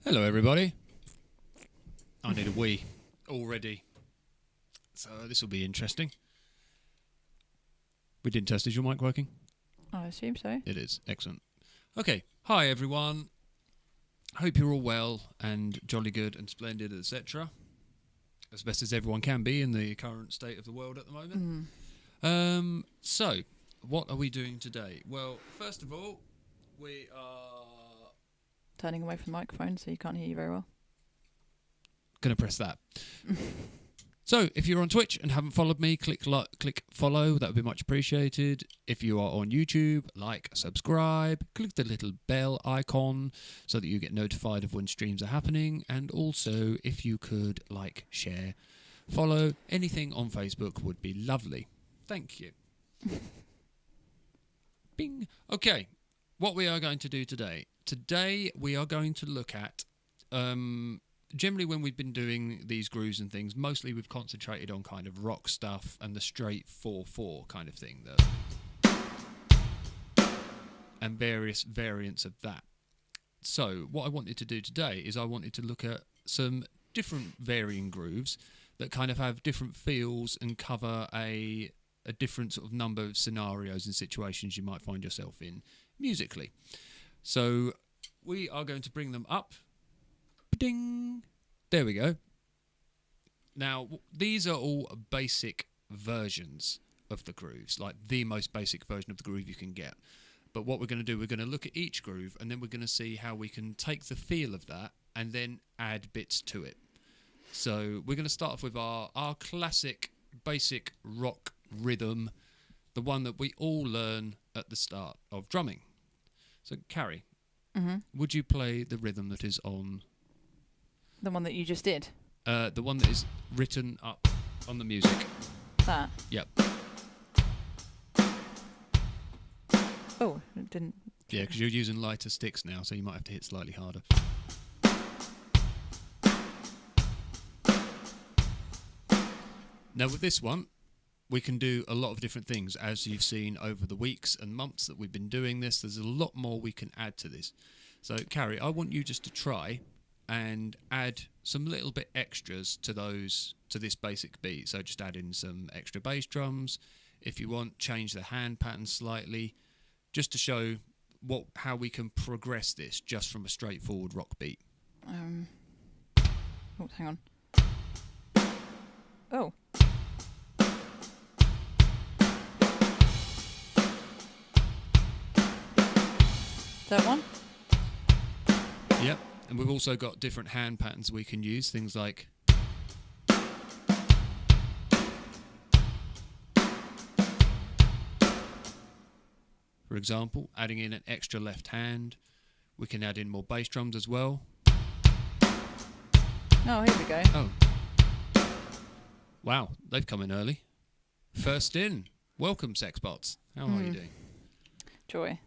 Hello, everybody. I need a wee already, so this will be interesting. We didn't test. Is your mic working? I assume so. It is. Excellent. Okay. Hi, everyone. Hope you're all well and jolly good and splendid, etc. As best as everyone can be in the current state of the world at the moment. So, what are we doing today? Well, first of all, we are Turning away from the microphone so you can't hear you very well. going to press that. So, if you're on Twitch and haven't followed me, click follow. That would be much appreciated. If you are on YouTube, like, subscribe, click the little bell icon so that you get notified of when streams are happening. And also, if you could like, share, follow, anything on Facebook would be lovely. Thank you. Bing. Okay, what we are going to do today. Today, we are going to look at... generally, when we've been doing these grooves and things, mostly we've concentrated on kind of rock stuff and the straight 4/4 kind of thing, and various variants of that. So, what I wanted to do today is I wanted to look at some different varying grooves that kind of have different feels and cover a different sort of number of scenarios and situations you might find yourself in musically. So, we are going to bring them up. Ding! There we go. Now, these are all basic versions of the grooves, like the most basic version of the groove you can get. But what we're going to do, we're going to look at each groove, and then we're going to see how we can take the feel of that and then add bits to it. So we're going to start off with our classic basic rock rhythm, the one that we all learn at the start of drumming. So, Carrie, would you play the rhythm that is on... The one that you just did? The one that is written up on the music. That? Yep. Oh, it didn't... Yeah, because you're using lighter sticks now, so you might have to hit slightly harder. Now, with this one, we can do a lot of different things. As you've seen over the weeks and months that we've been doing this, there's a lot more we can add to this. So, Carrie, I want you just to try and add some little bit extras to this basic beat. So just add in some extra bass drums. If you want, change the hand pattern slightly, just to show how we can progress this just from a straightforward rock beat. Oh, hang on. Oh. That one? Yep. And we've also got different hand patterns we can use, things like... For example, adding in an extra left hand. We can add in more bass drums as well. Oh, here we go. Oh. Wow, they've come in early. First in. Welcome, Sexbots. How are you doing? Joy.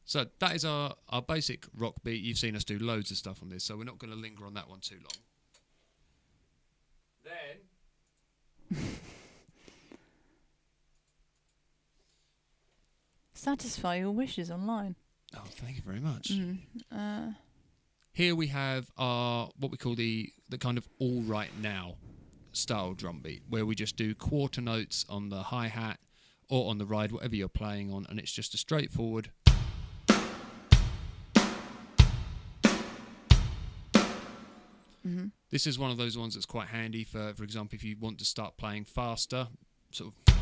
So that is our basic rock beat. You've seen us do loads of stuff on this, so we're not going to linger on that one too long. Then... Satisfy your wishes online. Oh, thank you very much. Here we have our, what we call the kind of all right now style drum beat, where we just do quarter notes on the hi-hat or on the ride, whatever you're playing on, and it's just a straightforward... This is one of those ones that's quite handy for example, if you want to start playing faster, sort of,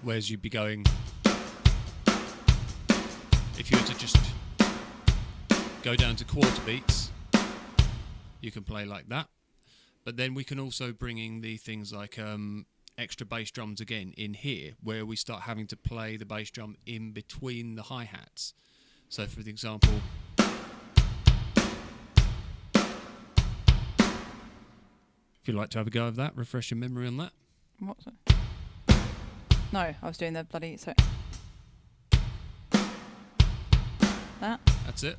whereas you'd be going, if you were to just go down to quarter beats, you can play like that. But then we can also bring in the things like extra bass drums again in here, where we start having to play the bass drum in between the hi-hats. So for example... If you'd like to have a go of that, refresh your memory on that. What's it? No, I was doing the bloody... So that? That's it.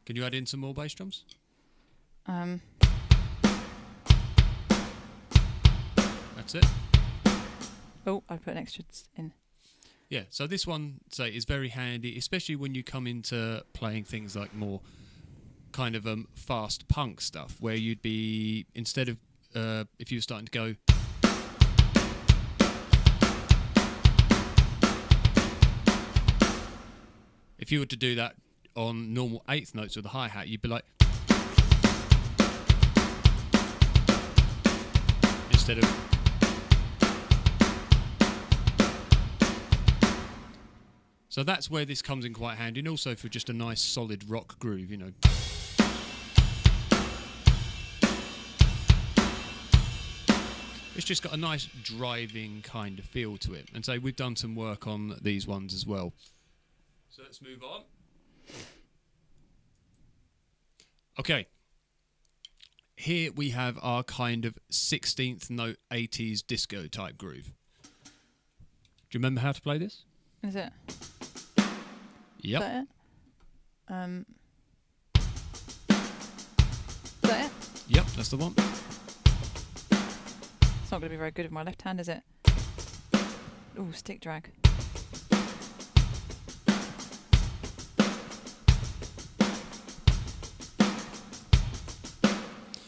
Can you add in some more bass drums? That's it. Oh, I put an extra in. Yeah, so this one, say, is very handy, especially when you come into playing things like more kind of fast punk stuff, where you'd be, instead of, if you were starting to go... If you were to do that on normal eighth notes with a hi-hat, you'd be like... Instead of... So that's where this comes in quite handy, and also for just a nice solid rock groove, you know. It's just got a nice driving kind of feel to it. And so we've done some work on these ones as well. So let's move on. Okay. Here we have our kind of 16th note 80s disco type groove. Do you remember how to play this? Is it? Yep. Is that it? Is that it? Yep, that's the one. It's not going to be very good with my left hand, is it? Ooh, stick drag.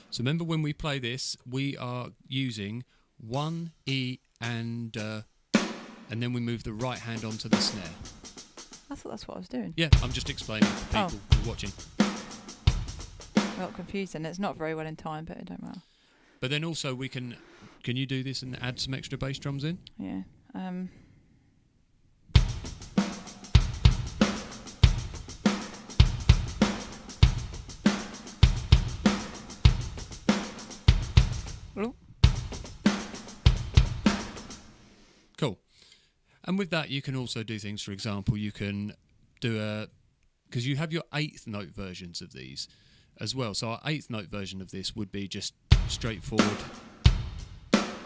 So remember when we play this, we are using 1 E and then we move the right hand onto the snare. I thought that's what I was doing. Yeah, I'm just explaining to people who are watching. I got confused and it's not very well in time, but it don't matter. But then also we can you do this and add some extra bass drums in? Yeah. Ooh. Cool. And with that, you can also do things. For example, you can do because you have your eighth note versions of these as well. So our eighth note version of this would be just straightforward.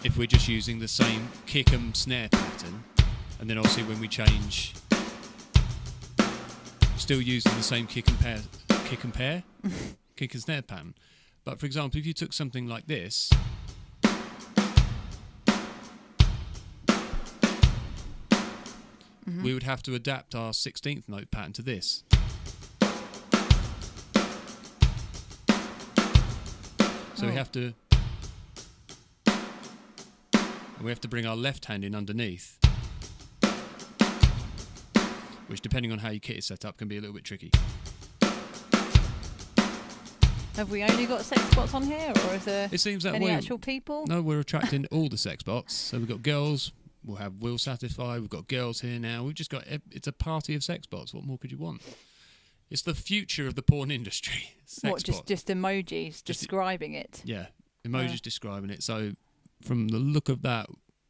If we're just using the same kick and snare pattern, and then obviously when we change, still using the same kick and snare pattern. But for example, if you took something like this. We would have to adapt our 16th note pattern to this. So we have to bring our left hand in underneath, which depending on how your kit is set up can be a little bit tricky. Have we only got sex bots on here, or is there any actual people? No, we're attracting all the sex bots. So we've got girls. We'll have Will Satisfy. We've got girls here now. We've just got... It's a party of sex bots. What more could you want? It's the future of the porn industry. What, just emojis describing it? Yeah, emojis describing it. So from the look of that,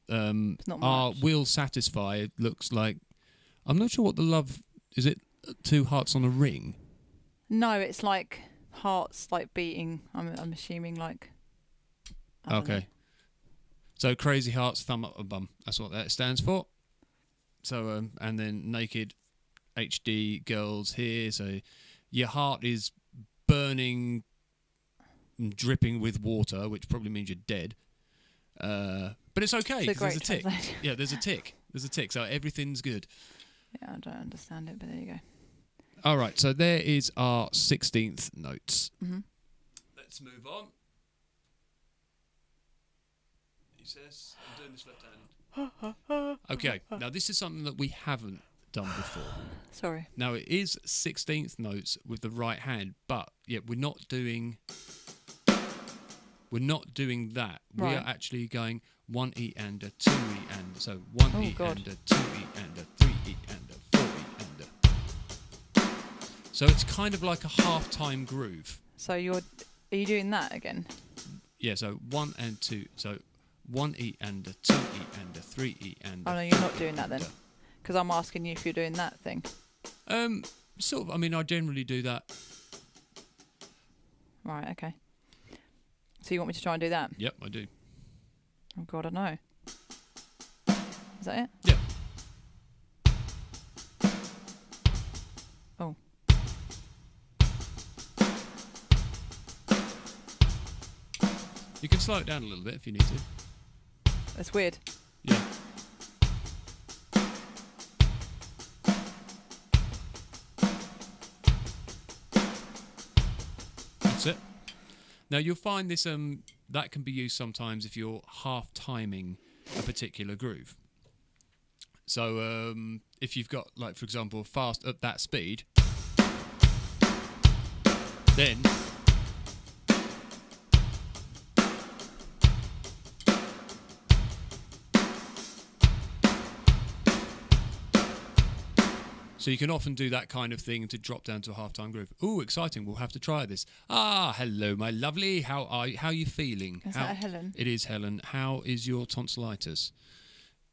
it's not our much. Will Satisfy looks like... I'm not sure what the love... Is it 2 hearts on a ring? No, it's like hearts like beating. I'm assuming like... I don't know. So crazy hearts, thumb up a bum. That's what that stands for. So and then naked HD girls here. So your heart is burning, and dripping with water, which probably means you're dead. But it's okay because there's a tick. Yeah, there's a tick. There's a tick. So everything's good. Yeah, I don't understand it, but there you go. All right. So there is our 16th notes. Mm-hmm. Let's move on. Says, I'm doing this left-handed. Okay, now this is something that we haven't done before. Sorry. Now it is 16th notes with the right hand, but yeah, we're not doing that. Right. We are actually going 1 E and a 2 E and so 1 E and a 2 E and a 3 E and a 4 E and a. So it's kind of like a half-time groove. So are you doing that again? Yeah, so 1 and 2, so 1 E and a 2 E and a 3 E and a... Oh no, you're not doing that then. Because I'm asking you if you're doing that thing. Sort of. I mean, I generally do that. Right, okay. So you want me to try and do that? Yep, I do. Oh God, I know. Is that it? Yeah. Oh. You can slow it down a little bit if you need to. That's weird. Yeah. Now you'll find this that can be used sometimes if you're half timing a particular groove. So if you've got, like, for example, fast at that speed, then so you can often do that kind of thing to drop down to a half-time groove. Ooh, exciting! We'll have to try this. Ah, hello, my lovely. How are you feeling? Is that Helen? It is Helen. How is your tonsillitis?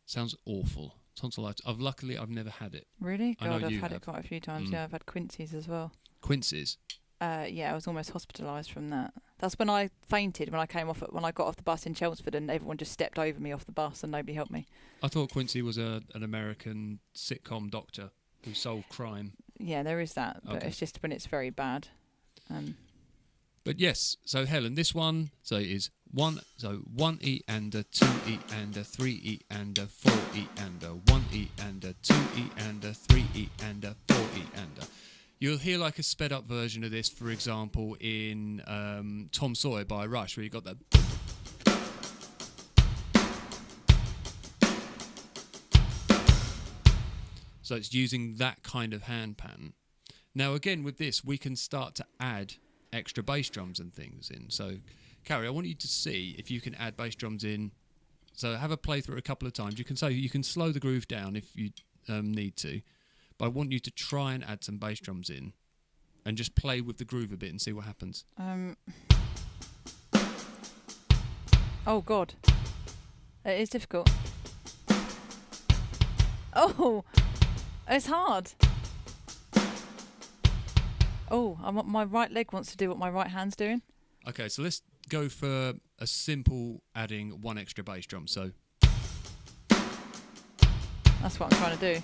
Sounds awful. Tonsillitis. Luckily, I've never had it. Really? I know God, I've you had have. it quite a few times. Yeah, I've had quinces as well. Quinces? Yeah, I was almost hospitalised from that. That's when I fainted when I got off the bus in Chelmsford, and everyone just stepped over me off the bus and nobody helped me. I thought Quincy was an American sitcom doctor who solved crime. Yeah, there is that, but Okay. it's just when it's very bad. But yes, so Helen, this one is 1 E and a 2 E and a 3 E and a 4 E and a 1 E and a 2 E and a 3 E and a 4 E and a. You'll hear like a sped up version of this, for example, in Tom Sawyer by Rush, where you got that. So it's using that kind of hand pattern. Now again, with this, we can start to add extra bass drums and things in. So, Carrie, I want you to see if you can add bass drums in. So have a play through it a couple of times. You can slow the groove down if you need to, but I want you to try and add some bass drums in, and just play with the groove a bit and see what happens. Oh God, it is difficult. Oh, it's hard. Oh, my right leg wants to do what my right hand's doing. Okay, so let's go for a simple adding one extra bass drum. So that's what I'm trying to do.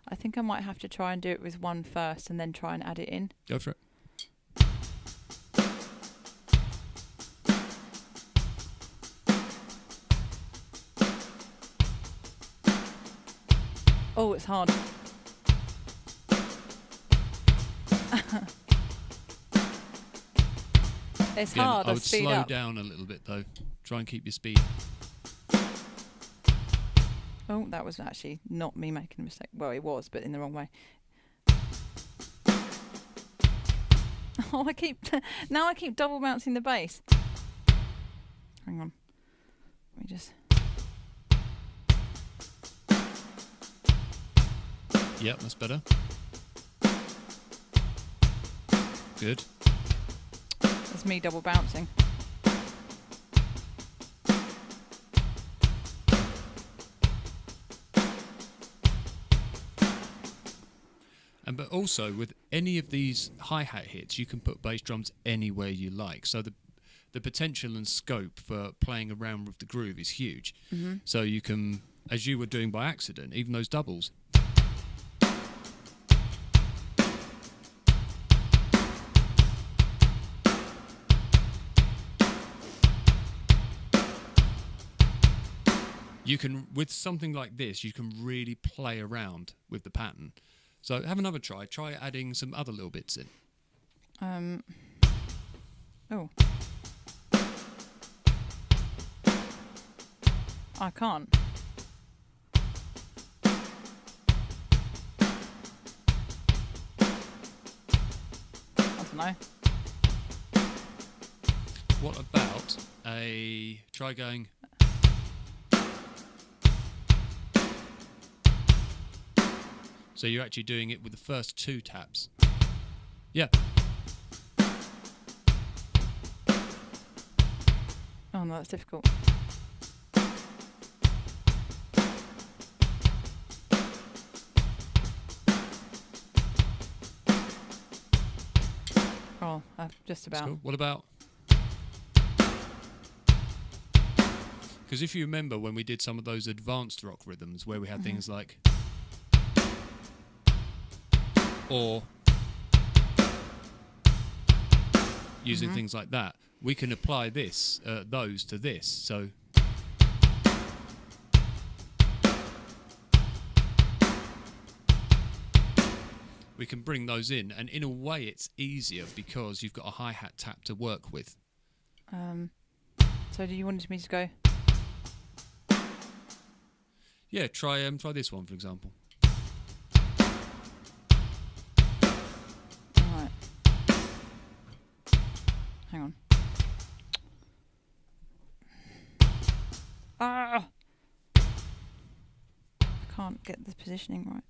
I think I might have to try and do it with one first and then try and add it in. go for it. Oh, it's hard. It's Again, hard. I I would speed slow up. down a little bit though. Try and keep your speed. Oh, that was actually not me making a mistake. Well, it was, but in the wrong way. Oh, I keep double bouncing the bass. Hang on. Let me just. Yep, that's better. Good. That's me double bouncing. But also with any of these hi-hat hits, you can put bass drums anywhere you like. So the potential and scope for playing around with the groove is huge. Mm-hmm. So you can, as you were doing by accident, even those doubles. You can, with something like this, you can really play around with the pattern. So have another try. Try adding some other little bits in. Oh. I can't. I don't know. What about try going... So you're actually doing it with the first two taps. Yeah. Oh no, that's difficult. Oh, just about. Cool. What about... Because if you remember when we did some of those advanced rock rhythms where we had things like... or using things like that, we can apply those to this. So we can bring those in, and in a way it's easier because you've got a hi-hat tap to work with. So do you want me to go? Yeah, try this one, for example. Alright. Hang on. Ah! I can't get the positioning right.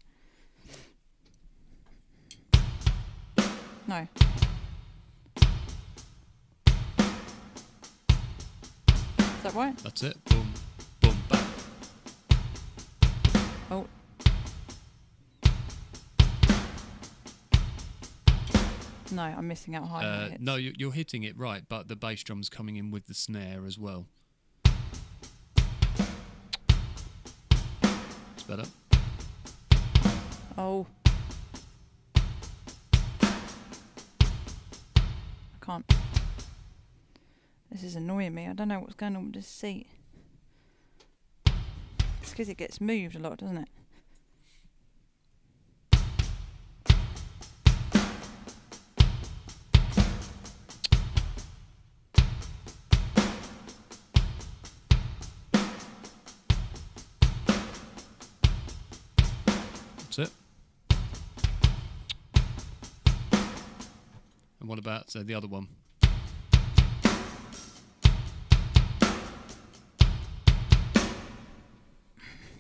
No. Is that right? That's it. Boom, boom, bang. Oh. No, I'm missing out high. No, you're hitting it right, but the bass drum's coming in with the snare as well. It's better. Oh. I can't. This is annoying me. I don't know what's going on with this seat. It's because it gets moved a lot, doesn't it? That's it. And what about the other one?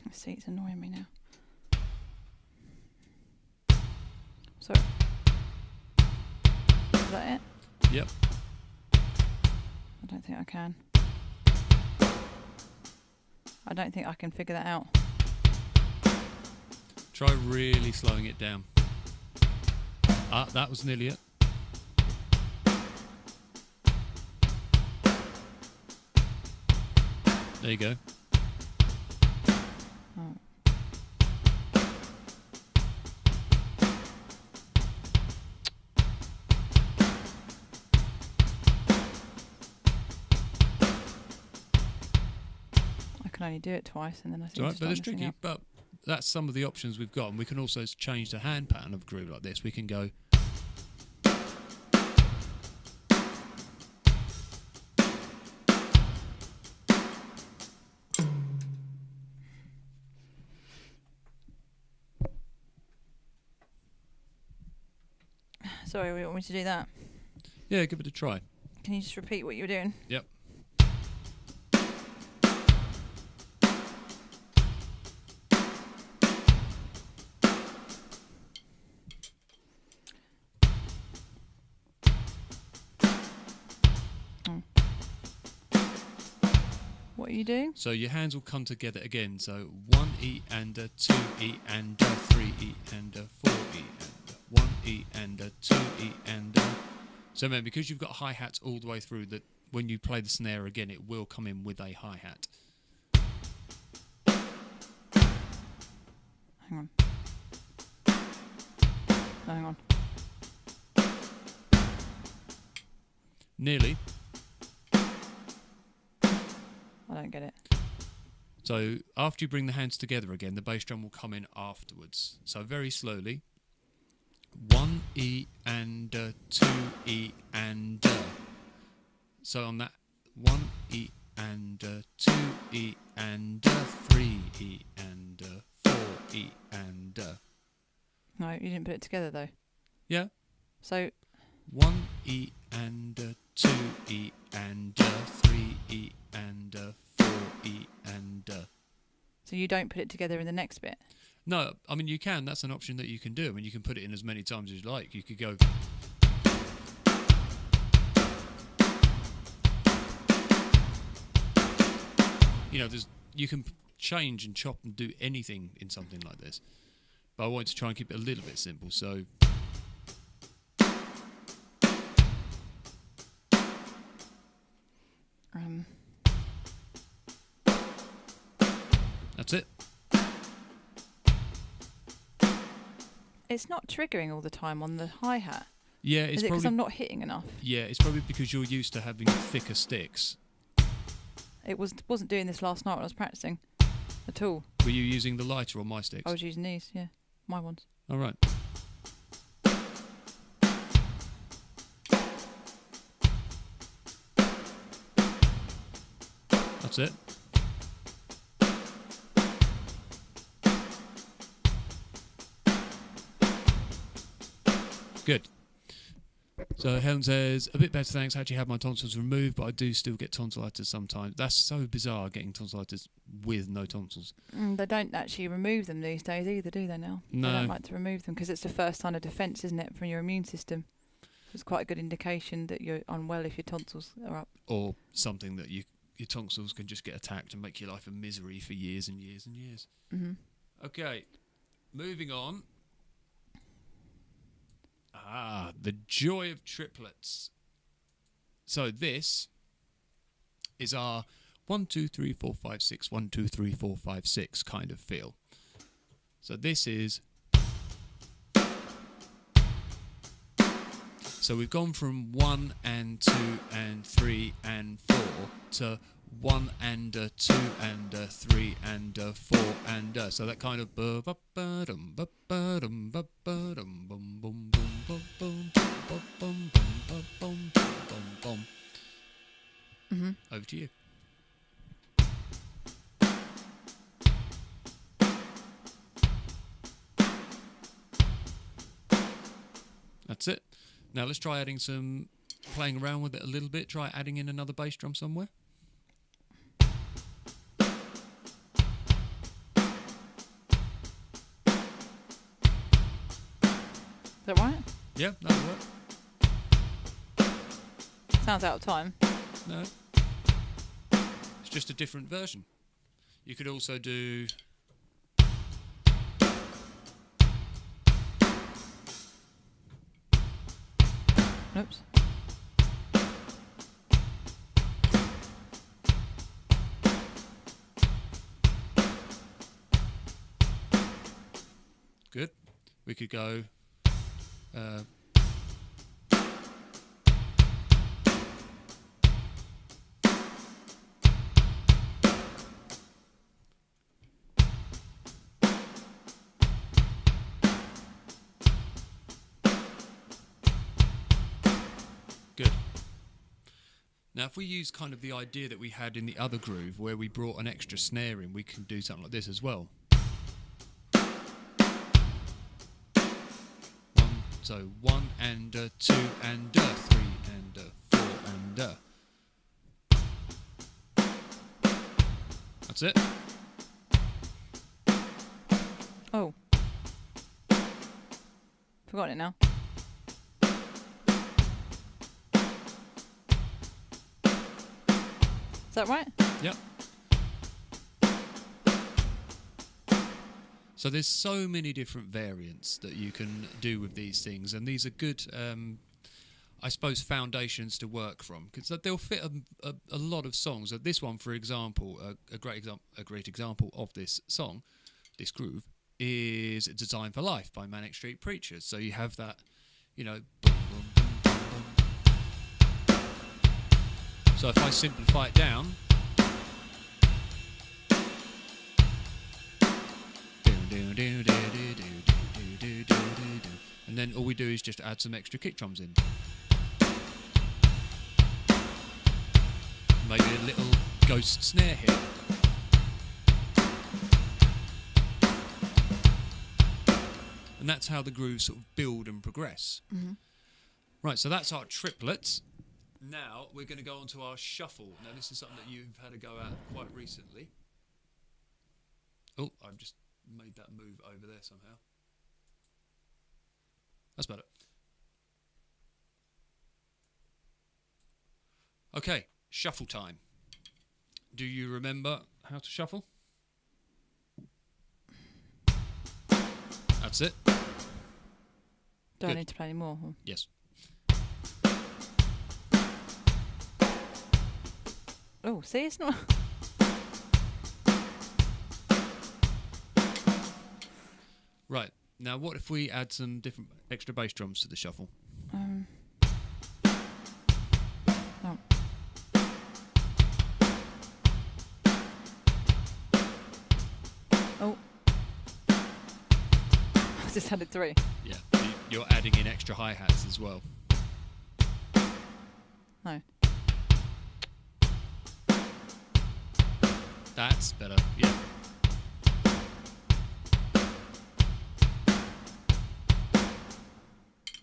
The seat's annoying me now. So, is that it? Yep. I don't think I can. I don't think I can figure that out. Try really slowing it down. Ah, that was nearly it. There you go. Oh. I can only do it twice, and then I think It's all right, it's but it's tricky. But that's some of the options we've got, and we can also change the hand pattern of a groove like this. We can go. Sorry, we want me to do that. Yeah, give it a try. Can you just repeat what you were doing? Yep. What are you doing? So your hands will come together again. So 1 E and a 2 E and a 3 E and a 4 E and a 1 E and a 2 E and a. So man, because you've got hi-hats all the way through, that when you play the snare again, it will come in with a hi-hat. Hang on. No, hang on. Nearly. I don't get it. So after you bring the hands together again, the bass drum will come in afterwards. So very slowly. 1 E and 2 E and so on that 1 E and 2 E and 3 E and 4 E and No, you didn't put it together though. yeah. So 1 E and 2 E and 3 E and 4 E and so you don't put it together in the next bit. no, I mean you can. That's an option that you can do. I mean you can put it in as many times as you like. You could go. You know, you can change and chop and do anything in something like this. But I wanted to try and keep it a little bit simple. So that's it. It's not triggering all the time on the hi-hat. Yeah, it's Is it because probably I'm not hitting enough? yeah, it's probably because you're used to having thicker sticks. It wasn't doing this last night when I was practicing at all. Were you using the lighter or my sticks? I was using these, yeah, my ones. All right. That's it. Good. So Helen says, a bit better thanks. I actually had my tonsils removed, but I do still get tonsillitis sometimes. That's so bizarre, getting tonsillitis with no tonsils. They don't actually remove them these days either, do they now? No. They don't like to remove them because it's the first line of defence, isn't it, from your immune system? It's quite a good indication that you're unwell if your tonsils are up. Or something that your tonsils can just get attacked and make your life a misery for years and years and years. Mm-hmm. Okay, moving on. The joy of triplets. So this is our 1, 2, 3, 4, 5, 6, 1, 2, 3, 4, 5, 6 kind of feel. So this is... So we've gone from 1 and 2 and 3 and 4 to 1 and 2 and 3 and 4 and so that kind of over to you. That's it. Now let's try adding some, playing around with it a little bit. Try adding in another bass drum somewhere. Is that right? Yeah, that'll work. Sounds out of time. No. It's just a different version. You could also do... Oops. Good. We could go... Good. Now, if we use kind of the idea that we had in the other groove, where we brought an extra snare in, we can do something like this as well. So 1 and 2 and 3 and 4 and That's it. Oh. Forgotten it now. Is that right? Yep. So there's so many different variants that you can do with these things, and these are good, I suppose, foundations to work from, because they'll fit a lot of songs. This one, for example, a great example of this song, this groove, is "Designed for Life" by Manic Street Preachers. So you have that, you know. So if I simplify it down. And then all we do is just add some extra kick drums in. Maybe a little ghost snare here. And that's how the grooves sort of build and progress. Mm-hmm. Right, so that's our triplets. Now we're going to go on to our shuffle. Now this is something that you've had a go at quite recently. Oh, I've just made that move over there somehow. That's better. Okay, shuffle time. Do you remember how to shuffle? That's it. Do I need to play any more? Yes. Oh, see, it's not... Right, now what if we add some different extra bass drums to the shuffle? Oh. Oh. I just had it 3. Yeah, you're adding in extra hi-hats as well. No. That's better. Yeah.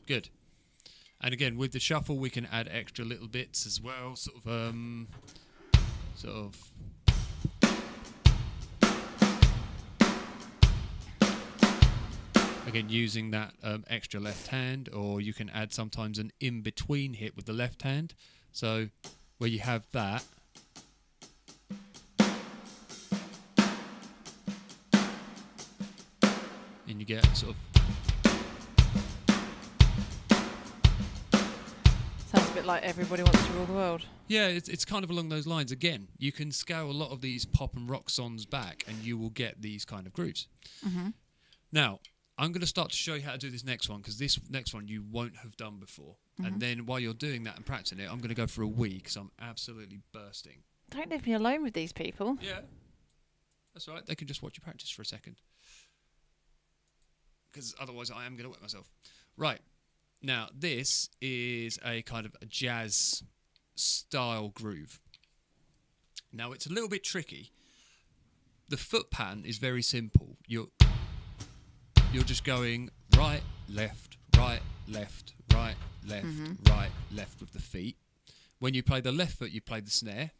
Good. And again, with the shuffle, we can add extra little bits as well. Sort of. Again, using that extra left hand, or you can add sometimes an in-between hit with the left hand. So where you have that, and you get sort of. Sounds a bit like Everybody Wants to Rule the World. Yeah, it's kind of along those lines. Again, you can scale a lot of these pop and rock songs back, and you will get these kind of grooves. Mm-hmm. Now, I'm going to start to show you how to do this next one, because this next one you won't have done before. Mm-hmm. And then while you're doing that and practicing it, I'm going to go for a wee, because I'm absolutely bursting. Don't leave me alone with these people. Yeah, that's all right. They can just watch you practice for a second, because otherwise I am going to wet myself. Right. Now, this is a kind of a jazz style groove. Now, it's a little bit tricky. The foot pattern is very simple. You're just going right, left, right, left, right, left, right, left with the feet. When you play the left foot, you play the snare.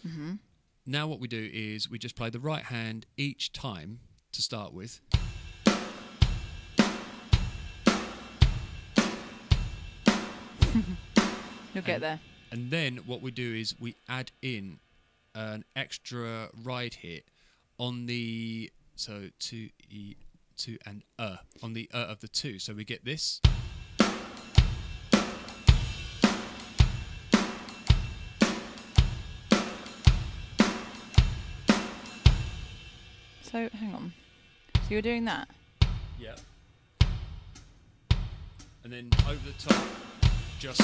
Mm-hmm. Now what we do is we just play the right hand each time to start with. You'll get there. And then what we do is we add in an extra ride hit on the to and on the of the two. So we get this. So hang on. So you're doing that? Yeah. And then over the top, just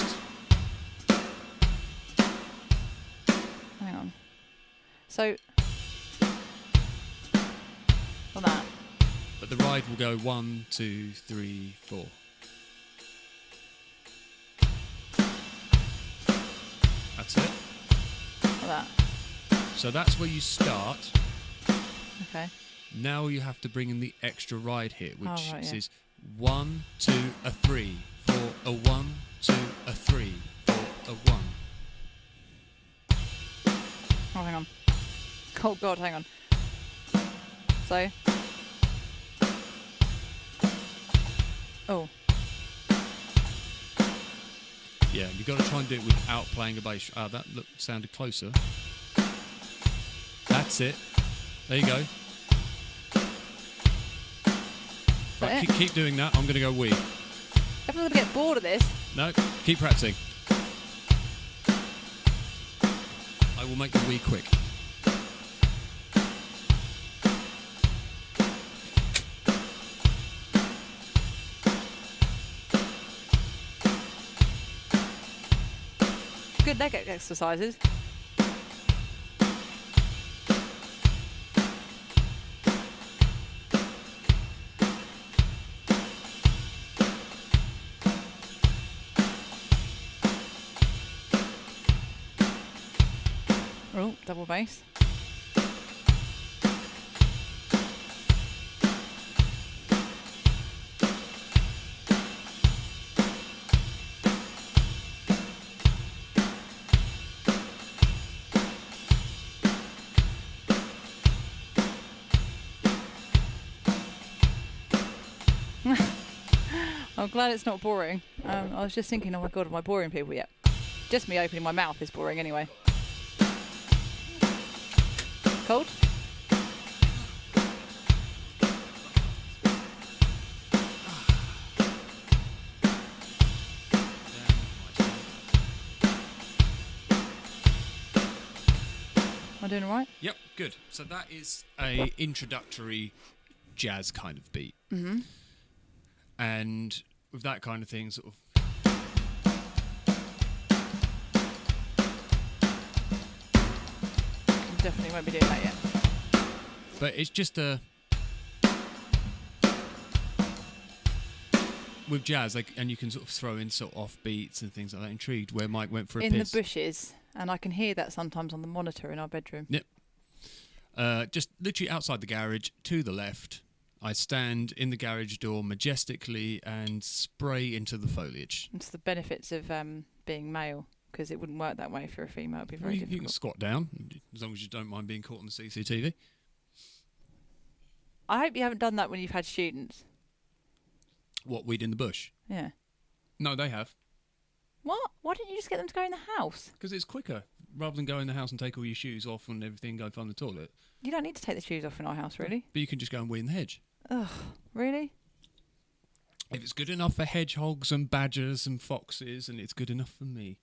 Hang on. So on that. but the ride will go 1, 2, 3, 4. That's it. On that. So that's where you start. Okay. Now you have to bring in the extra ride hit, which right, yeah. is 1, 2, a 3, 4, a 1, 2, a 3, 4, a 1. Oh, hang on. Oh God, hang on. So. Oh. Yeah, you've got to try and do it without playing a bass. Ah, that sounded closer. That's it. There you go. Right, keep doing that. I'm going to go wee. Everyone's going to get bored of this. No, keep practicing. I will make the wee quick. Good leg exercises. Oh, double bass. I'm glad it's not boring. I was just thinking, oh my God, am I boring people yet? Just me opening my mouth is boring anyway. Cold? Am I doing all right? Yep, good. So that is a introductory jazz kind of beat. Mm-hmm. And with that kind of thing, sort of. Definitely won't be doing that yet. But it's just a. with jazz, and you can sort of throw in sort of off beats and things like that. Intrigued where Mike went for a in piss. the bushes, and I can hear that sometimes on the monitor in our bedroom. Yep. Just literally outside the garage, to the left, I stand in the garage door majestically and spray into the foliage. It's the benefits of being male, because it wouldn't work that way for a female. It'd be very You can difficult. squat down, as long as you don't mind being caught on the CCTV. I hope you haven't done that when you've had students. What, weed in the bush? Yeah. No, they have. What? Why didn't you just get them to go in the house? Because it's quicker. Rather than go in the house and take all your shoes off and everything, go find the toilet. You don't need to take the shoes off in our house, really. But you can just go and wee in the hedge. Ugh, really? If it's good enough for hedgehogs and badgers and foxes, and it's good enough for me.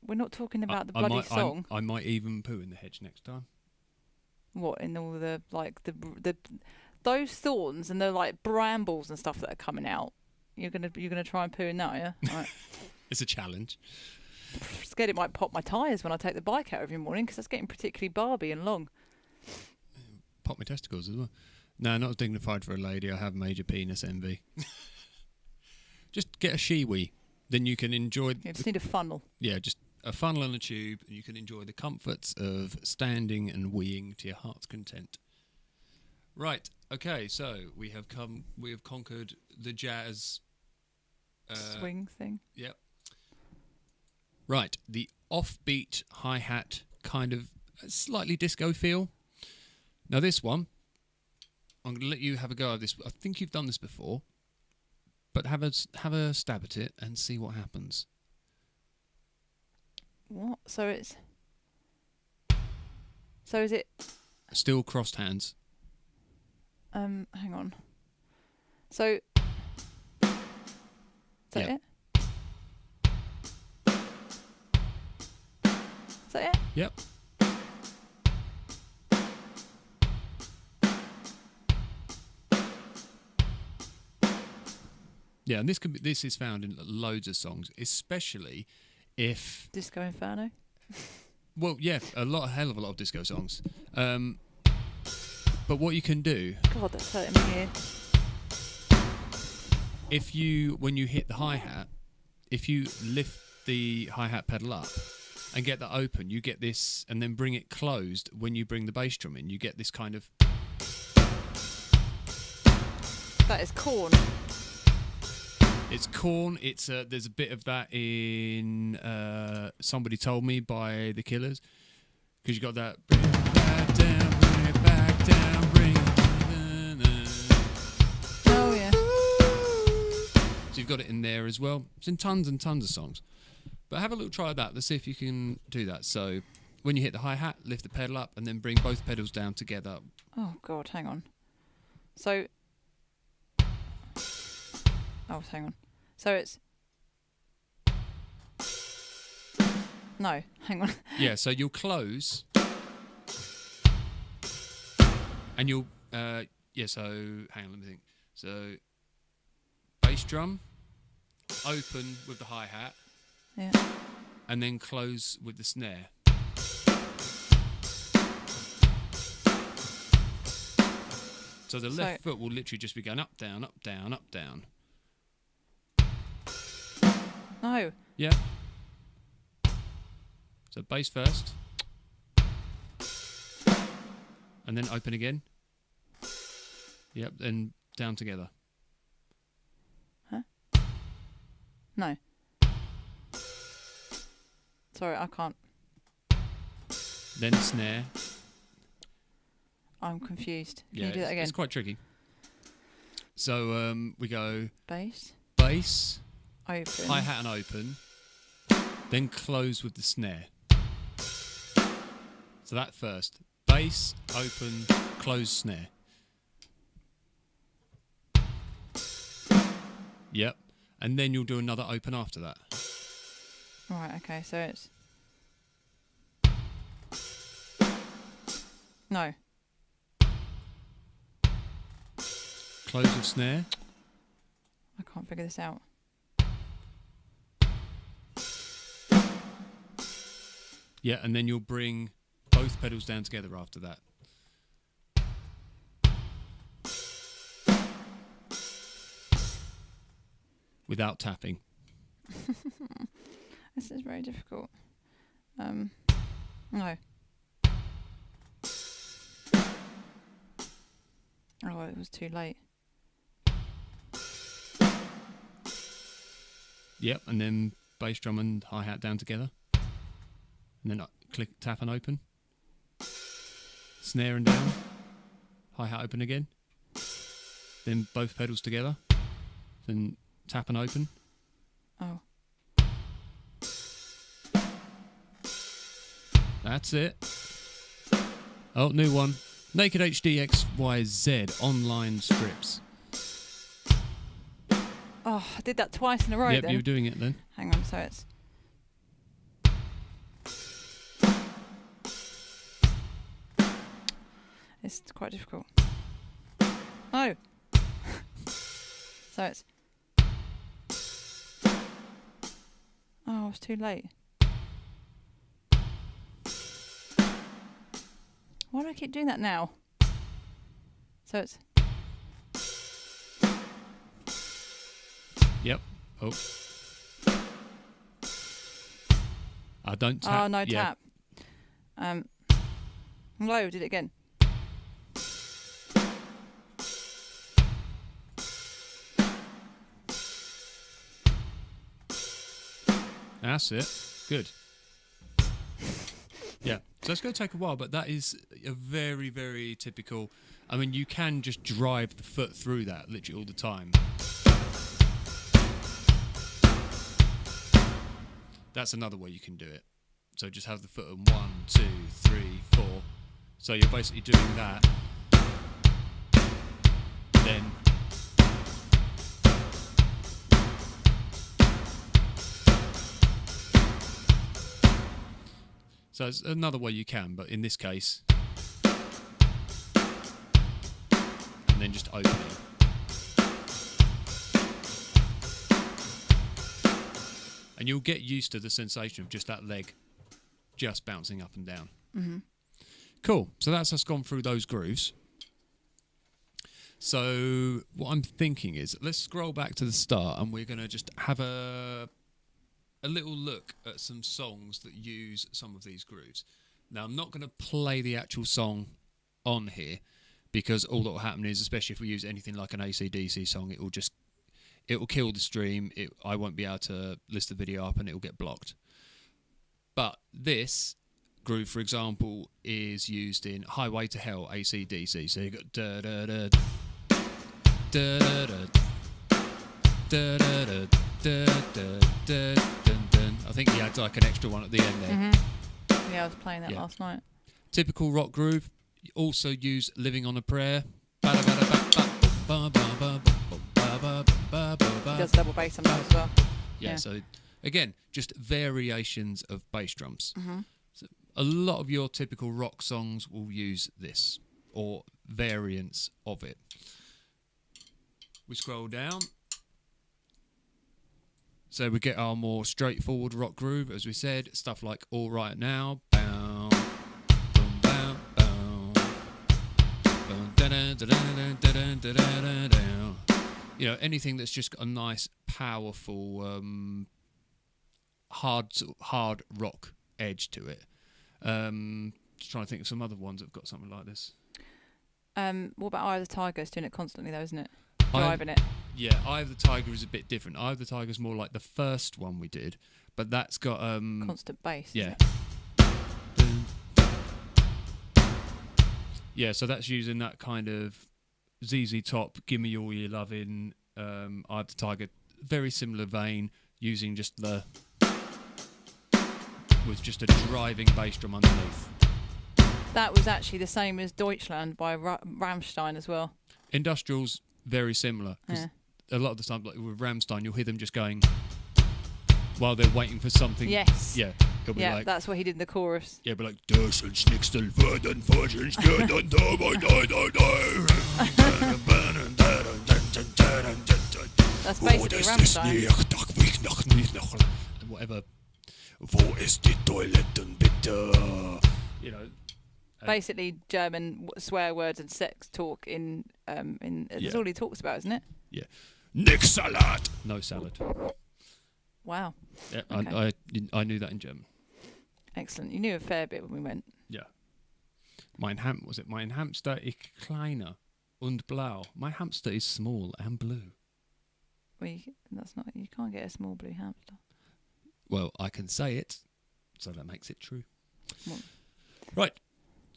We're not talking about the bloody song. I might even poo in the hedge next time. What, in all the those thorns and the like brambles and stuff that are coming out? You're gonna try and poo in that, yeah? Right. It's a challenge. Scared it might pop my tyres when I take the bike out every morning, because that's getting particularly Barbie and long. Pop my testicles as well. No, not as dignified for a lady. I have major penis envy. Just get a she-wee. Then you can enjoy... You just need a funnel. Yeah, just a funnel and a tube, and you can enjoy the comforts of standing and weeing to your heart's content. Right, okay, so we have conquered the jazz... swing thing. Yep. Right, the offbeat hi-hat kind of slightly disco feel. Now this one, I'm going to let you have a go at this. I think you've done this before, but have a stab at it and see what happens. What? So is it? Still crossed hands. Hang on. So. Is that it? Is that it? Yep. Yeah, and this is found in loads of songs, especially if... Disco Inferno? Well, yeah, a hell of a lot of disco songs. But what you can do... God, that's hurting me here. When you hit the hi-hat, if you lift the hi-hat pedal up and get that open, you get this, and then bring it closed when you bring the bass drum in, you get this kind of... That is Korn. It's Korn. There's a bit of that in Somebody Told Me by The Killers, because you got that bring it back down, bring it back down, bring it down. Oh yeah. So you've got it in there as well. It's in tons and tons of songs. But have a little try of that. Let's see if you can do that. So when you hit the hi-hat, lift the pedal up and then bring both pedals down together. Oh God, hang on. So. Oh, hang on. So it's... No, hang on. Yeah, so you'll close. And you'll... so... Hang on, let me think. So... Bass drum. Open with the hi-hat. Yeah. And then close with the snare. So the left foot will literally just be going up, down, up, down, up, down. No. Yeah. So bass first. And then open again. Yep, then down together. Huh? No. Sorry, I can't. Then snare. I'm confused. Can Yeah, you do that again? it's quite tricky. So we go Bass. Bass. Open. Hi-hat and open. Then close with the snare. So that first. Bass, open, close, snare. Yep. And then you'll do another open after that. Right, okay, so it's... No. Close with snare. I can't figure this out. Yeah, and then you'll bring both pedals down together after that. without tapping. This is very difficult. No. Oh, it was too late. Yep, and then bass drum and hi-hat down together. And then click, tap and open. Snare and down. Hi-hat open again. Then both pedals together. Then tap and open. Oh. That's it. Oh, new one. Naked HD XYZ online scripts. Oh, I did that twice in a row Yep, then. you were doing it then. Hang on, so it's... It's quite difficult. Oh! So it's... Oh, it's too late. Why do I keep doing that now? So it's... Yep. Oh. I don't tap. Oh, no yeah. tap. Low, did it again. That's it. Good. Yeah. So it's going to take a while, but that is a very, very typical... I mean, you can just drive the foot through that literally all the time. That's another way you can do it. So just have the foot on 1, 2, 3, 4. So you're basically doing that. Then... So it's another way you can, but in this case... And then just open it. And you'll get used to the sensation of just that leg just bouncing up and down. Mm-hmm. Cool. So that's us gone through those grooves. So what I'm thinking is, let's scroll back to the start and we're going to just have a little look at some songs that use some of these grooves. Now, I'm not going to play the actual song on here because all that will happen is, especially if we use anything like an AC/DC song, it will kill the stream. I won't be able to list the video up and it will get blocked. But this groove, for example, is used in Highway to Hell, AC/DC. So you've got da da da da da da da da da da da da dun dun. I think he had like an extra one at the end there. Mm-hmm. Yeah, I was playing that last night. Typical rock groove. You also use Living on a Prayer. He does double bass on that as well. Yeah, so again, just variations of bass drums. Mm-hmm. So a lot of your typical rock songs will use this, or variants of it. We scroll down. So we get our more straightforward rock groove, as we said, stuff like All Right Now, bow, boom, bow, bow, boom, da-da-da-da-da-da-da-da-da. You know, anything that's just got a nice, powerful, hard rock edge to it. Just trying to think of some other ones that have got something like this. What about Eye of the Tiger? It's doing it constantly, though, isn't it? Driving it. Yeah, Eye of the Tiger is a bit different. Eye of the Tiger is more like the first one we did, but that's got constant bass. Yeah. Yeah, so that's using that kind of ZZ Top, Give Me All Your Lovin', Eye of the Tiger, very similar vein, using just with just a driving bass drum underneath. That was actually the same as Deutschland by Rammstein as well. Industrial's very similar, because a lot of the time, like with Rammstein, you'll hear them just going while they're waiting for something. Yes. Yeah. It'll be like, that's what he did in the chorus. Yeah, but like that's basically Rammstein. Whatever. Wo ist die Toiletten bitte? You know. Basically German swear words and sex talk in that's all he talks about, isn't it? Yeah. Nick salad. No salad. Wow. Yeah, Okay. I knew that in German. Excellent. You knew a fair bit when we went. Yeah. Mein Hamster ist kleiner und blau. My hamster is small and blue. Well, you can't get a small blue hamster. Well, I can say it, so that makes it true. Well, Right.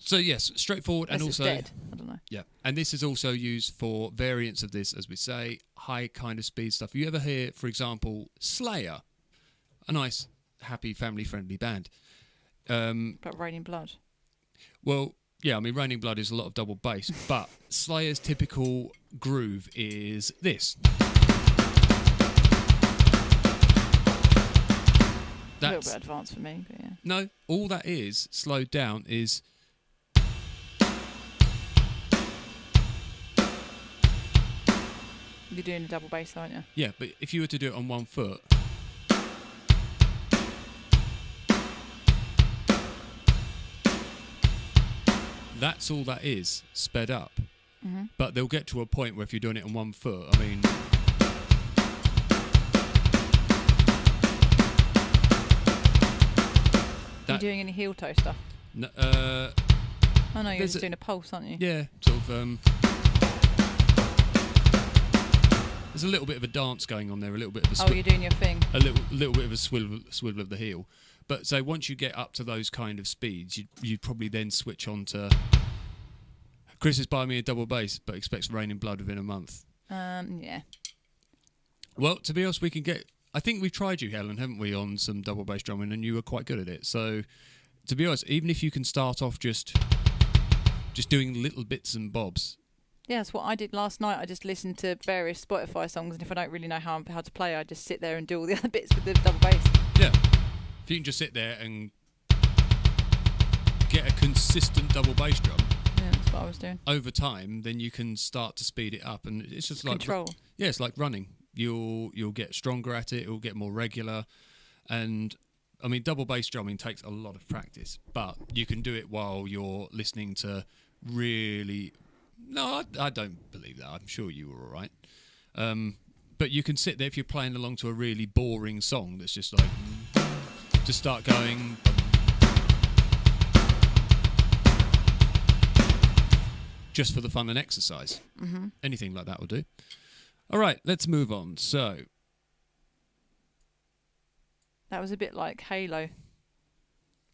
So yes, straightforward, and unless also it's dead. I don't know. yeah, and this is also used for variants of this, as we say, high kind of speed stuff. You ever hear, for example, Slayer, a nice, happy, family-friendly band? But Raining Blood. Well, yeah, I mean, Raining Blood is a lot of double bass, but Slayer's typical groove is this. A little bit advanced for me, but yeah. No, all that is, slowed down, is... You're doing a double bass, aren't you? Yeah, but if you were to do it on one foot... That's all that is, sped up. Mm-hmm. But they'll get to a point where if you're doing it on one foot, I mean... Are you doing any heel toe stuff? No, Oh no, you're there's just doing a pulse, aren't you? yeah, sort of... there's a little bit of a dance going on there, a little bit of a... Oh, you're doing your thing. A little bit of a swivel of the heel. But so once you get up to those kind of speeds, you'd probably then switch on to... Chris is buying me a double bass, but expects Raining Blood within a month. Yeah. Well, to be honest, we can get... I think we've tried you, Helen, haven't we, on some double bass drumming, and you were quite good at it. So, to be honest, even if you can start off just doing little bits and bobs... Yeah, that's what I did last night. I just listened to various Spotify songs, and if I don't really know how to play, I just sit there and do all the other bits with the double bass. Yeah. If you can just sit there and get a consistent double bass drum... Yeah, that's what I was doing. Over time, then you can start to speed it up, and it's just like Control. Yeah, it's like running. You'll get stronger at it. It'll get more regular, and I mean, double bass drumming takes a lot of practice, but you can do it while you're listening to really. No, I don't believe that. I'm sure you were all right. But you can sit there if you're playing along to a really boring song that's just like to start going. Just for the fun and exercise. Mm-hmm. Anything like that will do. All right, let's move on. So. That was a bit like Halo.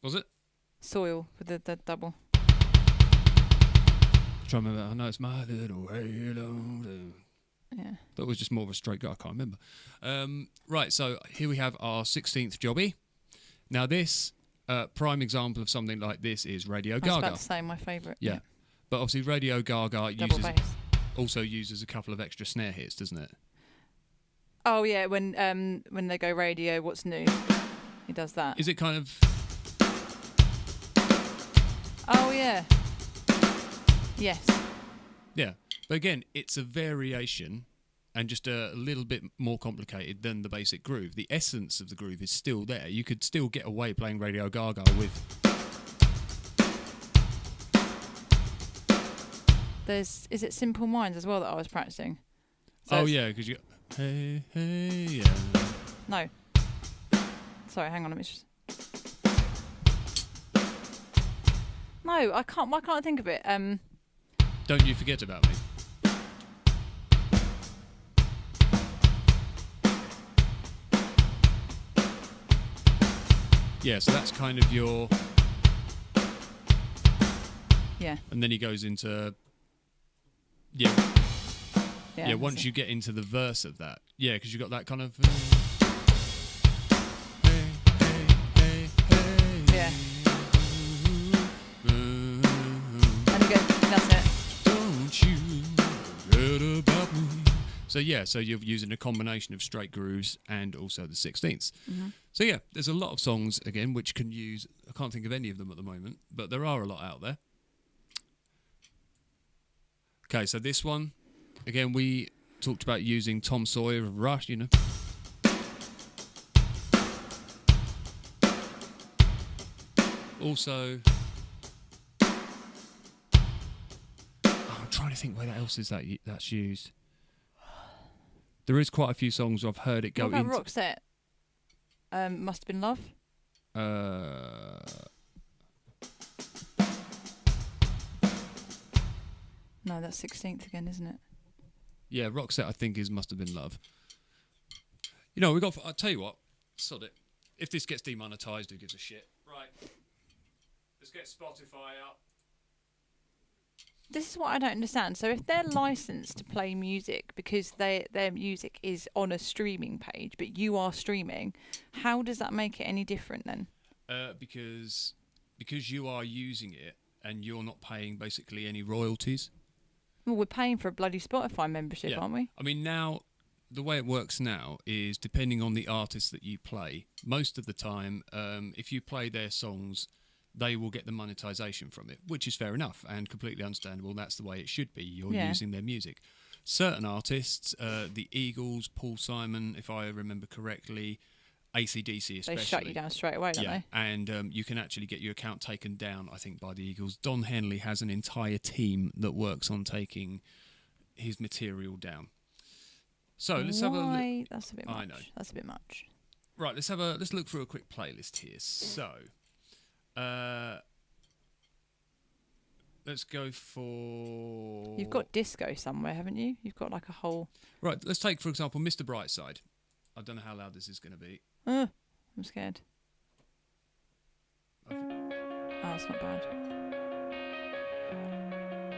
Was it? Soil with the double. Try to remember. I know it's my little halo. Yeah. That was just more of a straight guy. I can't remember. Right, so here we have our 16th jobby. Now this prime example of something like this is Radio Gaga. I was about to say my favourite. Yeah. But obviously Radio Gaga Double bass. also uses a couple of extra snare hits, doesn't it? Oh yeah, when they go radio, what's new? He does that. Is it kind of... Oh yeah. Yes. Yeah. But again, it's a variation and just a little bit more complicated than the basic groove. The essence of the groove is still there. You could still get away playing Radio Gaga with... Is it Simple Minds as well that I was practicing? So yeah, because you... Hey, hey, yeah. No. Sorry, hang on. Let me just... No, I can't. Why can't I think of it? Don't You Forget About Me. Yeah, so that's kind of your... Yeah. And then he goes into... Yeah, once you get into the verse of that. Yeah, because you've got that kind of... Hey, hey, hey, hey. Yeah. And you go, that's it. Don't you forget about me. So yeah, so you're using a combination of straight grooves and also the 16ths. Mm-hmm. So yeah, there's a lot of songs, again, which can use... I can't think of any of them at the moment, but there are a lot out there. Okay, so this one, again, we talked about using Tom Sawyer of Rush, you know. Also, I'm trying to think where else is that's used. There is quite a few songs I've heard it go What into. about Roxette? Must Have Been Love. No, that's 16th again, isn't it? Yeah, Roxette I think is Must Have Been Love. You know, I'll tell you what, sod it. If this gets demonetised, who gives a shit? Right. Let's get Spotify up. This is what I don't understand. So if they're licensed to play music because their music is on a streaming page, but you are streaming, how does that make it any different then? Because you are using it and you're not paying basically any royalties. Well, we're paying for a bloody Spotify membership, aren't we? I mean, now, the way it works now is depending on the artist that you play, most of the time, if you play their songs, they will get the monetization from it, which is fair enough and completely understandable. That's the way it should be. You're using their music. Certain artists, the Eagles, Paul Simon, if I remember correctly, AC/DC especially. They shut you down straight away, don't they? And you can actually get your account taken down, I think, by the Eagles. Don Henley has an entire team that works on taking his material down. So let's have a look. That's a bit much. I know. That's a bit much. Right, let's look through a quick playlist here. So, let's go for... You've got disco somewhere, haven't you? You've got like a whole... Right, let's take, for example, Mr. Brightside. I don't know how loud this is going to be. I'm scared. Oh, it's not bad.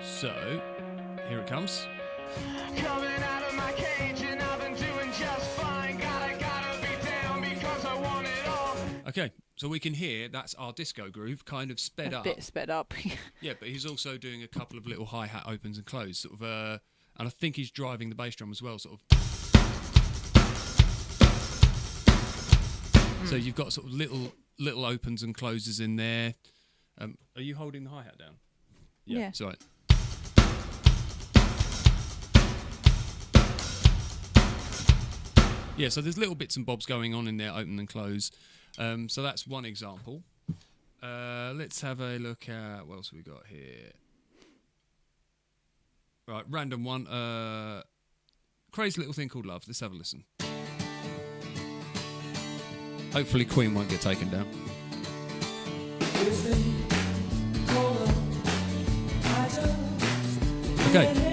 So, here it comes. Coming out of my cage and I've been doing just fine. Gotta be down because I want it all. Okay, so we can hear that's our disco groove, kind of sped up. A bit sped up. Yeah, but he's also doing a couple of little hi-hat opens and close, sort of, and I think he's driving the bass drum as well, sort of. So you've got sort of little opens and closes in there. Are you holding the hi-hat down? Yeah. Sorry. Yeah, so there's little bits and bobs going on in there, open and close. So that's one example. Let's have a look at what else we got here. Right, random one. Crazy Little Thing Called Love. Let's have a listen. Hopefully Queen won't get taken down. Okay.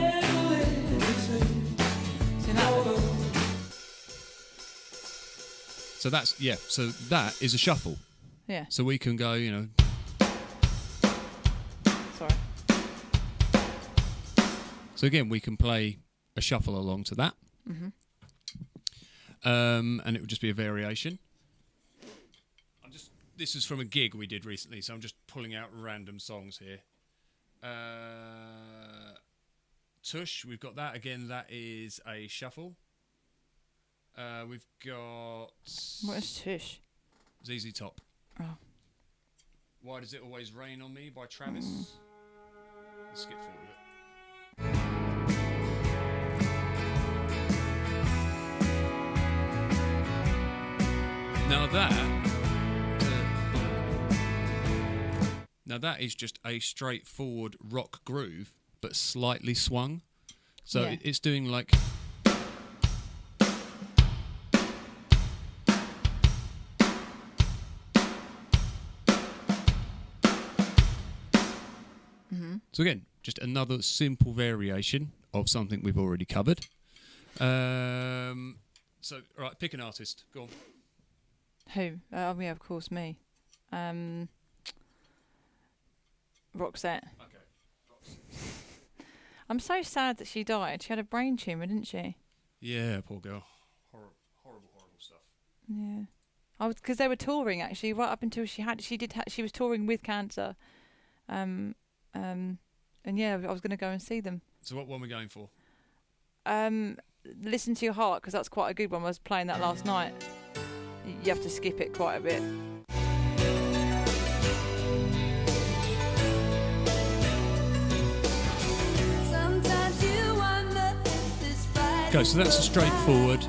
So that is a shuffle. Yeah. So we can go, Sorry. So again, we can play a shuffle along to that. Mm-hmm. And it would just be a variation. This is from a gig we did recently, so I'm just pulling out random songs here. Tush, we've got that. Again, that is a shuffle. We've got... What is Tush? ZZ Top. Oh. Why Does It Always Rain on Me by Travis. Let's skip forward a bit. Now that is just a straightforward rock groove, but slightly swung. So it's doing like... So again, just another simple variation of something we've already covered. So, right, pick an artist. Go on. Who? Oh, yeah, of course, me. Roxette. Okay. I'm so sad that she died. She had a brain tumour, didn't she? Yeah, poor girl. Horrible stuff. Yeah. Because they were touring actually right up until she was touring with cancer. And yeah, I was going to go and see them. So what one are we going for? Listen to Your Heart, because that's quite a good one. I was playing that last night. You have to skip it quite a bit. Okay, so that's a straightforward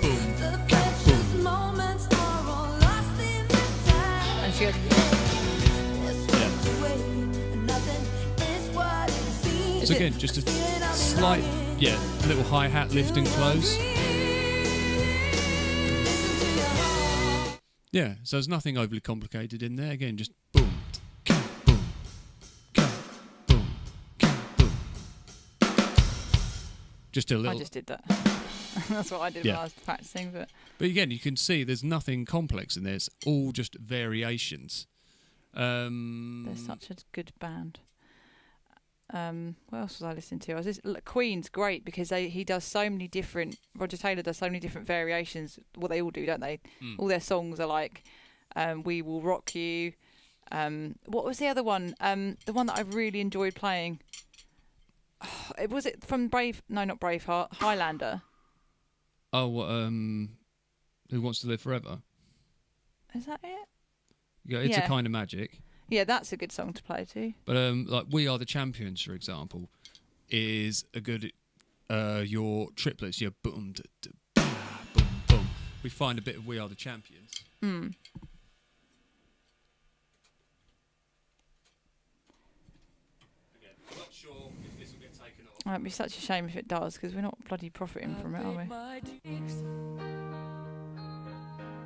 boom, cap, boom. And she goes... So again, just a slight yeah, little hi-hat lift and close. Yeah, so there's nothing overly complicated in there. Again, just boom, ka, boom, ka, boom, ka, boom. Just a little. I just did that. That's what I did when I was practicing. But again, you can see there's nothing complex in there. It's all just variations. they're such a good band. What else was I listening to? Queen's great because he does so many different. Roger Taylor does so many different variations. Well, they all do, don't they? All their songs are like, "We Will Rock You." What was the other one? The one that I really enjoyed playing. Was it from Brave? No, not Braveheart. Highlander. Oh, Who Wants to Live Forever? Is that it? Yeah, It's a Kind of Magic. Yeah, that's a good song to play too. But like We Are the Champions, for example, is a good your triplets, your boom, boom, boom. We find a bit of We Are the Champions. Mm. Again, I'm not sure if this will get taken off. It'd be such a shame if it does because we're not bloody profiting from it, are we?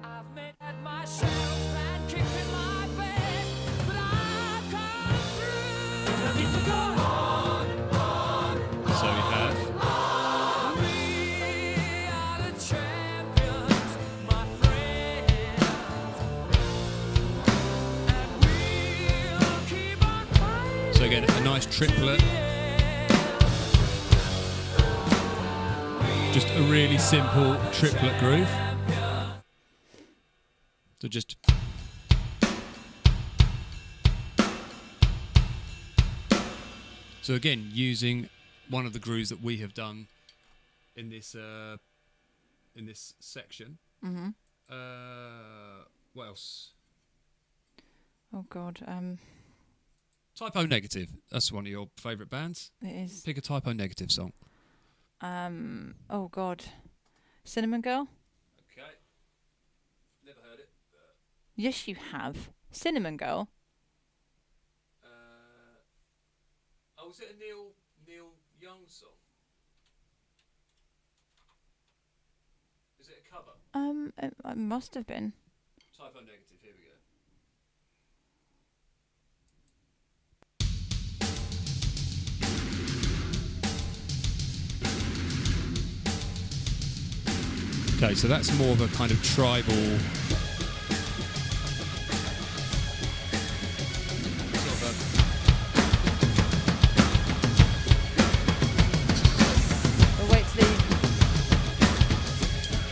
I've made at myself and kicked in my face, but I've come through. I need to go on. So we have. We are the champions, my friends, and we'll keep on fighting. So again, a nice triplet. Just a really simple triplet groove. So just. So again, using one of the grooves that we have done in this section. Mhm. What else? Oh God. Typo Negative. That's one of your favourite bands. It is. Pick a Typo Negative song. Oh God. Cinnamon Girl. Okay. Never heard it. Yes, you have. Cinnamon Girl. Was it a Neil Young song? Is it a cover? It must have been. Typo Negative. Here we go. Okay, so that's more of a kind of tribal. We'll wait till he.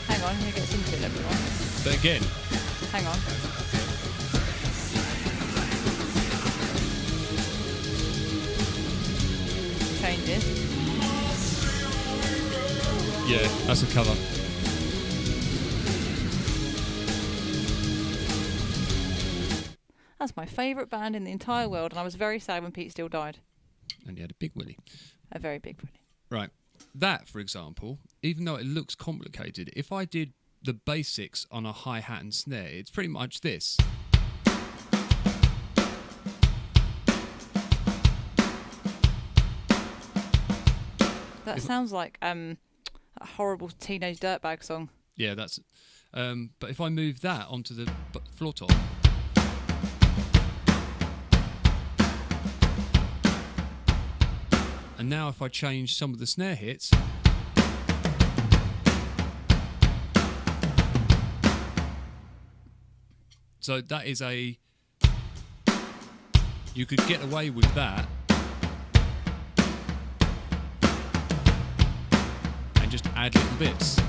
Hang on, he gets into it, everyone. But again, Hang on. Changes. yeah, that's a cover. That's my favourite band in the entire world, and I was very sad when Pete Steele died. And he had a big willy. A very big one. Right. That, for example, even though it looks complicated, if I did the basics on a hi-hat and snare, it's pretty much this. That sounds like a horrible teenage dirtbag song. Yeah, that's. But if I move that onto the floor tom, and now if I change some of the snare hits, so that is a. You could get away with that. And just add little bits.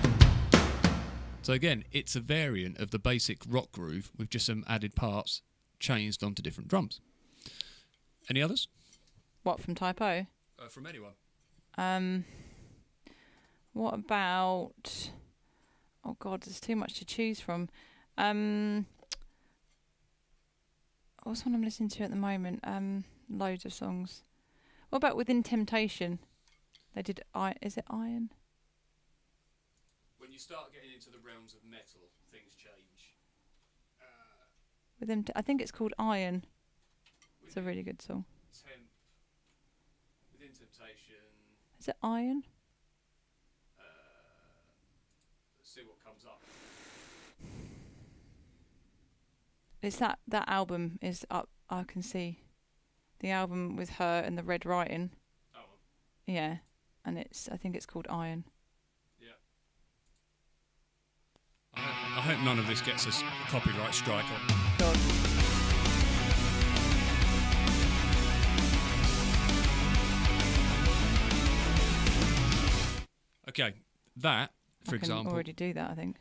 So again, it's a variant of the basic rock groove with just some added parts changed onto different drums. Any others? What, from Typo? From anyone. What about... Oh God, there's too much to choose from. What's one I'm listening to at the moment? Loads of songs. What about Within Temptation? They did... Is it Iron? When you start getting into the realms of metal, things change. I think it's called Iron. It's a really good song. Within Temptation. Is it Iron? see what comes up. It's that album is up. I can see the album with her and the red writing. Oh. Yeah, and I think it's called Iron. Yeah. I hope none of this gets us a copyright strike on. God. Okay, that, for example. I can already do that, I think.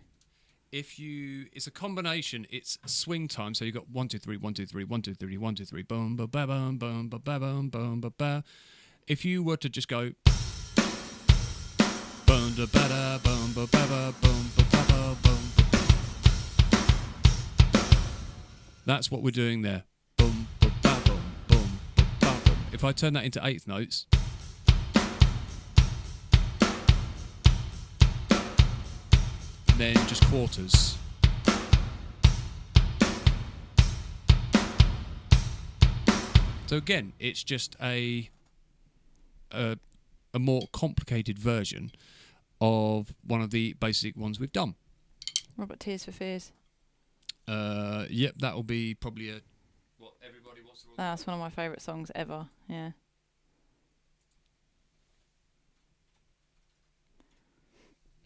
It's a combination. It's swing time. So you got 1 2 3 1 2 3 1 2 3 1 2 3 boom ba ba boom boom ba ba boom boom ba ba. If you were to just go boom da ba da boom ba ba ba boom ba ba ba boom. That's what we're doing there. Boom ba ba boom boom ba ba boom. If I turn that into eighth notes. Then just quarters. So again, it's just a more complicated version of one of the basic ones we've done. What about Tears for Fears? Yep, that will be probably what everybody wants to. That's one of my favourite songs ever. Yeah.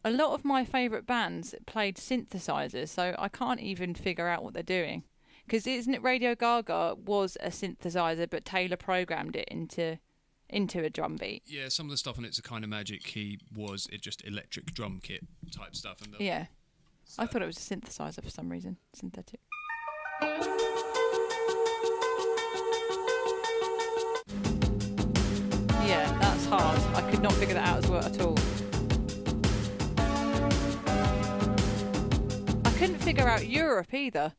A lot of my favourite bands played synthesizers, so I can't even figure out what they're doing. Because isn't it Radio Gaga was a synthesizer, but Taylor programmed it into a drum beat. Yeah, some of the stuff on it's a kind of magic key was it just electric drum kit type stuff. And yeah, I thought it was a synthesizer for some reason, synthetic. Yeah, that's hard. I could not figure that out as well at all. I couldn't figure out Europe either.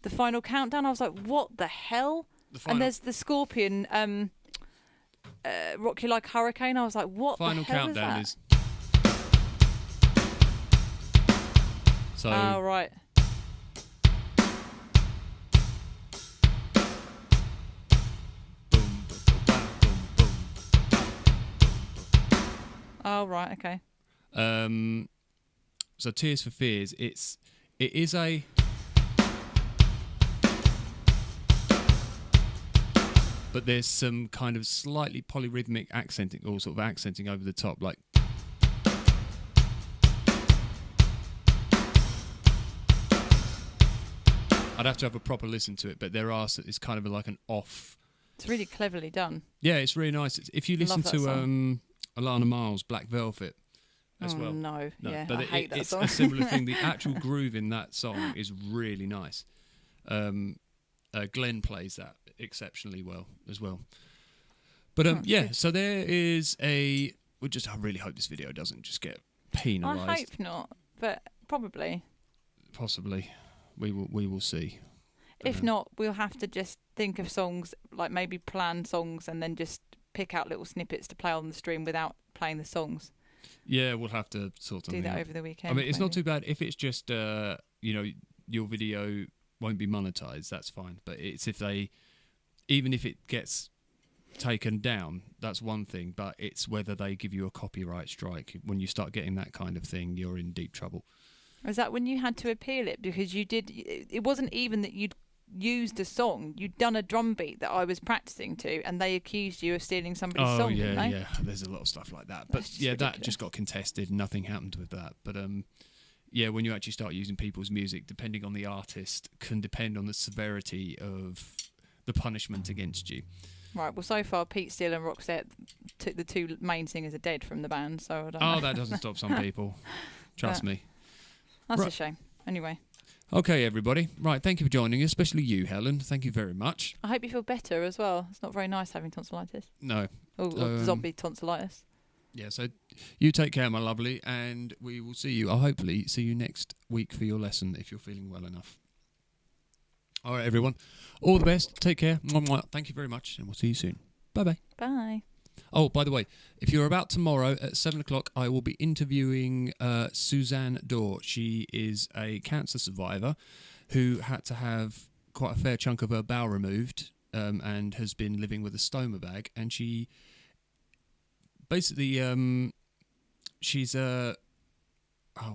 The Final Countdown, I was like, what the hell? And there's the Scorpion, Rock You Like a Hurricane. I was like, what the hell Countdown is that? So. Oh, right. Oh, right, okay. So Tears for Fears, it is a but there's some kind of slightly polyrhythmic accenting or sort of accenting over the top, like I'd have to have a proper listen to it, but it's kind of like an off. It's really cleverly done. Yeah, it's really nice. If you listen to Alana Miles' Black Velvet as well. No, yeah, but I hate that it's song. a similar thing. The actual groove in that song is really nice. Glenn plays that exceptionally well as well. But yeah, so there is I really hope this video doesn't just get penalised. I hope not, but probably. Possibly. We will see. If not, we'll have to just think of songs, like maybe plan songs and then just pick out little snippets to play on the stream without playing the songs. Yeah, we'll have to sort something do that out over the weekend. I mean, it's not too bad if it's just your video won't be monetized. That's fine. But it's even if it gets taken down, that's one thing. But it's whether they give you a copyright strike. When you start getting that kind of thing, you're in deep trouble. Is that when you had to appeal it because it wasn't even that you'd used a song, you'd done a drum beat that I was practicing to, and they accused you of stealing somebody's song, didn't they? Yeah, there's a lot of stuff like that. But yeah, ridiculous. that just got contested. Nothing happened with that. But yeah, when you actually start using people's music, depending on the artist, can depend on the severity of the punishment against you. Right, well, so far, Pete Steele and Roxette, the two main singers, are dead from the band, so I don't know. That doesn't stop some people. Trust me. That's a shame. Anyway. Okay, everybody. Right, thank you for joining us, especially you, Helen. Thank you very much. I hope you feel better as well. It's not very nice having tonsillitis. No. Or zombie tonsillitis. Yeah, so you take care, my lovely, and we will see you. I'll hopefully see you next week for your lesson if you're feeling well enough. All right, everyone. All the best. Take care. Thank you very much, and we'll see you soon. Bye-bye. Bye. Oh, by the way, if you're about tomorrow at 7 o'clock, I will be interviewing Suzanne Dorr. She is a cancer survivor who had to have quite a fair chunk of her bowel removed and has been living with a stoma bag. And she basically, she's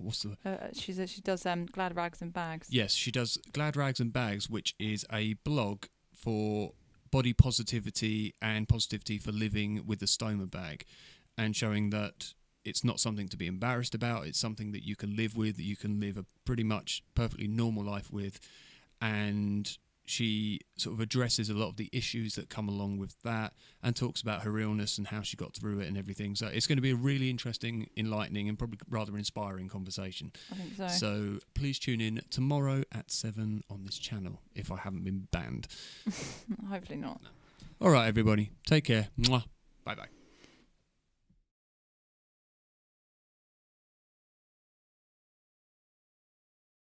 what's the... She does Glad Rags and Bags. Yes, she does Glad Rags and Bags, which is a blog for body positivity and positivity for living with the stoma bag, and showing that it's not something to be embarrassed about. It's something that you can live with, that you can live a pretty much perfectly normal life with. And she sort of addresses a lot of the issues that come along with that, and talks about her illness and how she got through it and everything. So it's going to be a really interesting, enlightening, and probably rather inspiring conversation. I think so. So please tune in tomorrow at 7 on this channel, if I haven't been banned. Hopefully not. All right, everybody. Take care. Mwah. Bye-bye.